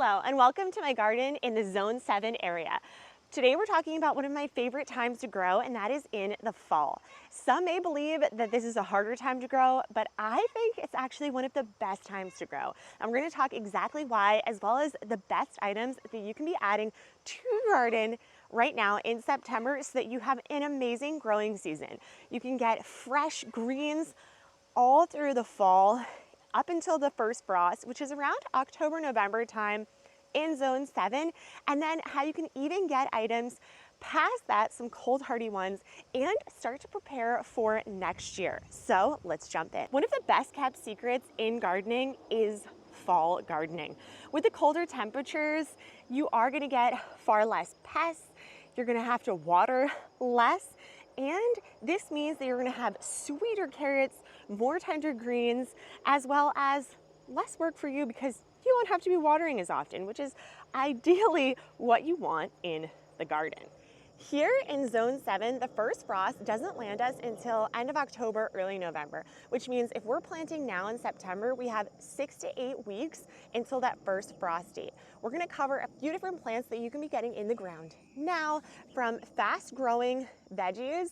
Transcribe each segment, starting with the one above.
Hello and welcome to my garden in the Zone 7 area. Today we're talking about one of my favorite times to grow, and that is in the fall. Some may believe that this is a harder time to grow, but I think it's actually one of the best times to grow. And we're going to talk exactly why, as well as the best items that you can be adding to your garden right now in September so that you have an amazing growing season. You can get fresh greens all through the fall up until the first frost, which is around October, November time in Zone 7, and then how you can even get items past that, some cold hardy ones, and start to prepare for next year. So let's jump in. One of the best kept secrets in gardening is fall gardening. With the colder temperatures, you are going to get far less pests, you're going to have to water less, and this means that you're going to have sweeter carrots, more tender greens, as well as less work for you because you won't have to be watering as often, which is ideally what you want in the garden. Here in Zone 7, the first frost doesn't land us until end of October, early November, which means if we're planting now in September, we have 6 to 8 weeks until that first frost date. We're going to cover a few different plants that you can be getting in the ground now, from fast growing veggies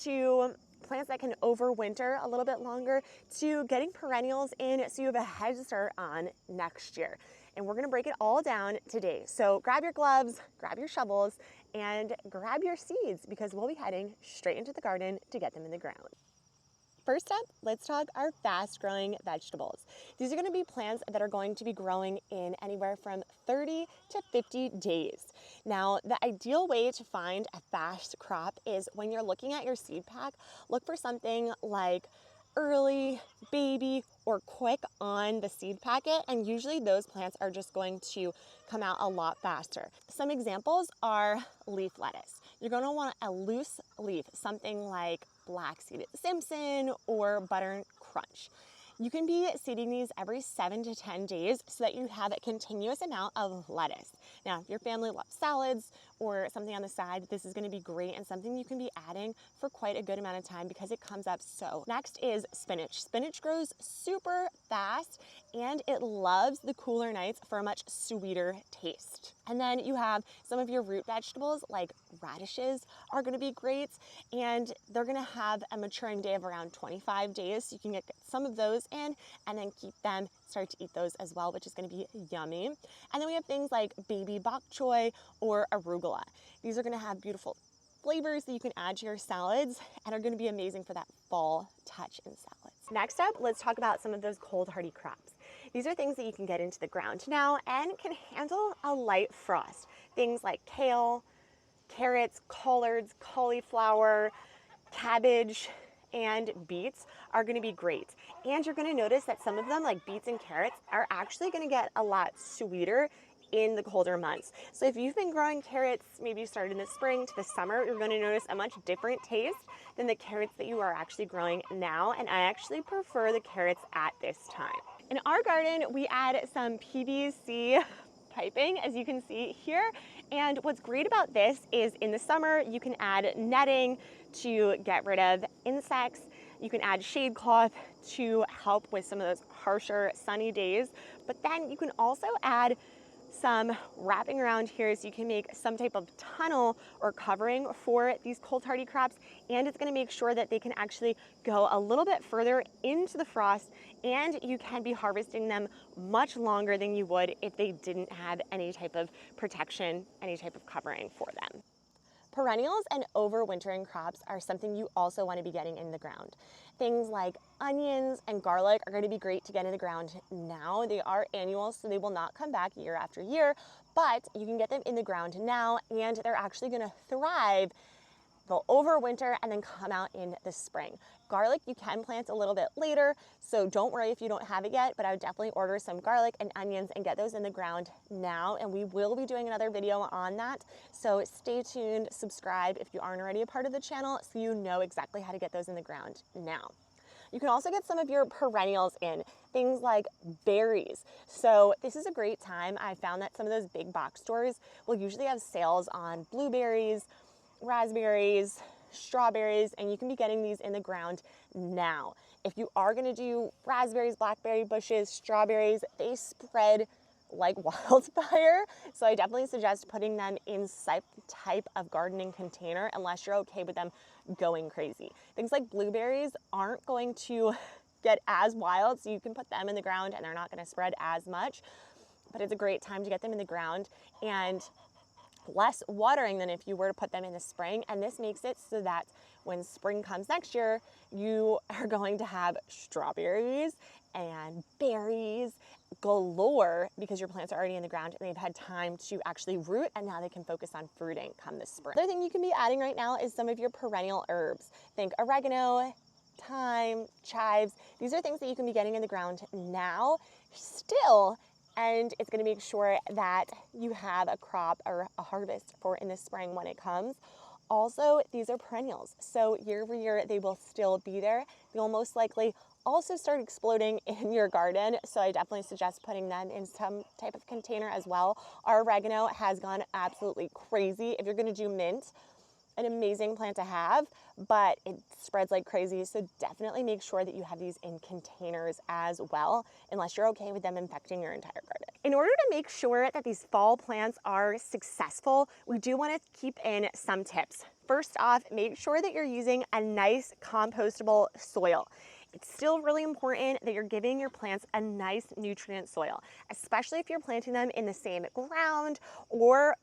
to plants that can overwinter a little bit longer, to getting perennials in so you have a head start on next year. And we're gonna break it all down today. So grab your gloves, grab your shovels, and grab your seeds because we'll be heading straight into the garden to get them in the ground. First up, let's talk our fast growing vegetables. These are going to be plants that are going to be growing in anywhere from 30 to 50 days. Now, the ideal way to find a fast crop is when you're looking at your seed pack, look for something like early, baby, or quick on the seed packet, and usually those plants are just going to come out a lot faster. Some examples are leaf lettuce. You're going to want a loose leaf, something like black seeded Simpson or butter crunch. You can be seeding these every 7 to 10 days so that you have a continuous amount of lettuce. Now, if your family loves salads or something on the side, this is going to be great and something you can be adding for quite a good amount of time because it comes up so. Next is spinach. Spinach grows super fast and it loves the cooler nights for a much sweeter taste. And then you have some of your root vegetables like radishes are going to be great, and they're going to have a maturing day of around 25 days. So you can get some of those in and then keep them, start to eat those as well, which is going to be yummy. And then we have things like baby bok choy or arugula. These are going to have beautiful flavors that you can add to your salads and are going to be amazing for that fall touch in salads. Next up, let's talk about some of those cold hardy crops. These are things that you can get into the ground now and can handle a light frost. Things like kale, carrots, collards, cauliflower, cabbage, and beets are going to be great. And you're going to notice that some of them, like beets and carrots, are actually going to get a lot sweeter in the colder months. So if you've been growing carrots, maybe you started in the spring to the summer, you're going to notice a much different taste than the carrots that you are actually growing now. And I actually prefer the carrots at this time. In our garden, we add some PVC piping, as you can see here. And what's great about this is in the summer, you can add netting to get rid of insects. You can add shade cloth to help with some of those harsher sunny days. But then you can also add some wrapping around here so you can make some type of tunnel or covering for these cold hardy crops, and it's going to make sure that they can actually go a little bit further into the frost, and you can be harvesting them much longer than you would if they didn't have any type of protection, any type of covering for them. Perennials and overwintering crops are something you also want to be getting in the ground. Things like onions and garlic are going to be great to get in the ground now. They are annual, so they will not come back year after year, but you can get them in the ground now, and they're actually going to thrive. They'll overwinter and then come out in the spring. Garlic you can plant a little bit later, so don't worry if you don't have it yet, but I would definitely order some garlic and onions and get those in the ground now, and we will be doing another video on that. So stay tuned, subscribe if you aren't already a part of the channel so you know exactly how to get those in the ground now. You can also get some of your perennials in, things like berries. So this is a great time. I found that some of those big box stores will usually have sales on blueberries, raspberries, strawberries, and you can be getting these in the ground now. If you are going to do raspberries, blackberry bushes, strawberries, they spread like wildfire. So I definitely suggest putting them in some type of gardening container unless you're okay with them going crazy. Things like blueberries aren't going to get as wild, so you can put them in the ground and they're not going to spread as much. But it's a great time to get them in the ground and less watering than if you were to put them in the spring. And this makes it so that when spring comes next year, you are going to have strawberries and berries galore because your plants are already in the ground and they've had time to actually root, and now they can focus on fruiting come this spring. Another thing you can be adding right now is some of your perennial herbs. Think oregano, thyme, chives. These are things that you can be getting in the ground now still, and it's going to make sure that you have a crop or a harvest for in the spring when it comes. Also, these are perennials, so year over year they will still be there. They'll most likely also start exploding in your garden, so I definitely suggest putting them in some type of container as well. Our oregano has gone absolutely crazy. If you're going to do mint, an amazing plant to have, but it spreads like crazy. So definitely make sure that you have these in containers as well, unless you're okay with them infecting your entire garden. In order to make sure that these fall plants are successful, we do want to keep in some tips. First off, make sure that you're using a nice compostable soil. It's still really important that you're giving your plants a nice nutrient soil, especially if you're planting them in the same ground or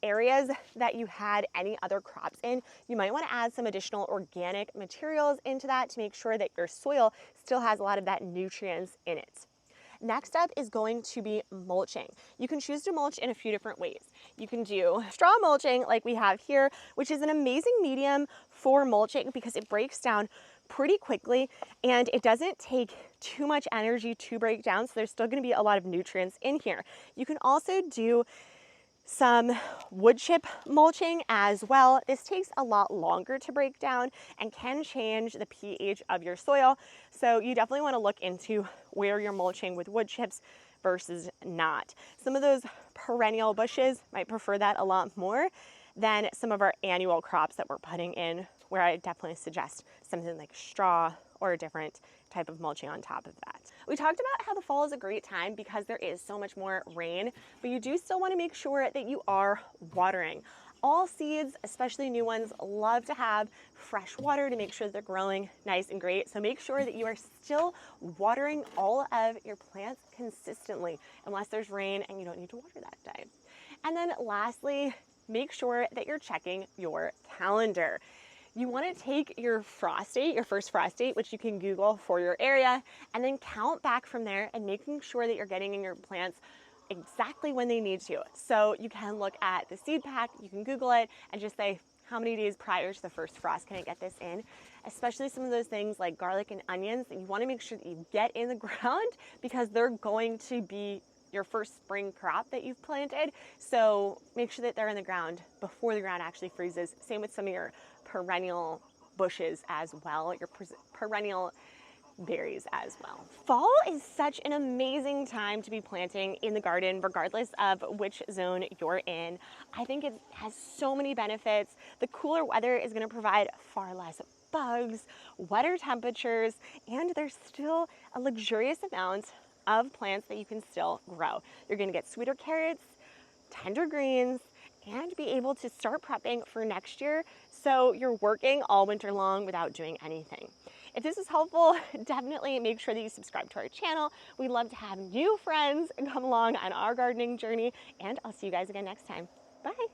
areas that you had any other crops in. You might want to add some additional organic materials into that to make sure that your soil still has a lot of that nutrients in it. Next up is going to be mulching. You can choose to mulch in a few different ways. You can do straw mulching like we have here, which is an amazing medium for mulching because it breaks down pretty quickly and it doesn't take too much energy to break down, so there's still going to be a lot of nutrients in here. You can also do some wood chip mulching as well. This takes a lot longer to break down and can change the pH of your soil. So you definitely want to look into where you're mulching with wood chips versus not. Some of those perennial bushes might prefer that a lot more than some of our annual crops that we're putting in, where I definitely suggest something like straw or a different type of mulching on top of that. We talked about how the fall is a great time because there is so much more rain, but you do still want to make sure that you are watering. All seeds, especially new ones, love to have fresh water to make sure that they're growing nice and great. So make sure that you are still watering all of your plants consistently, unless there's rain and you don't need to water that day. And then lastly, make sure that you're checking your calendar. You want to take your frost date, your first frost date, which you can Google for your area, and then count back from there and making sure that you're getting in your plants exactly when they need to. So you can look at the seed pack, you can Google it, and just say, how many days prior to the first frost can I get this in? Especially some of those things like garlic and onions that you want to make sure that you get in the ground because they're going to be your first spring crop that you've planted. So make sure that they're in the ground before the ground actually freezes. Same with some of your perennial bushes as well, your perennial berries as well. Fall is such an amazing time to be planting in the garden, regardless of which zone you're in. I think it has so many benefits. The cooler weather is going to provide far less bugs, wetter temperatures, and there's still a luxurious amount of plants that you can still grow. You're going to get sweeter carrots, tender greens, and be able to start prepping for next year, so you're working all winter long without doing anything. If this is helpful, definitely make sure that you subscribe to our channel. We love to have new friends come along on our gardening journey, and I'll see you guys again next time. Bye.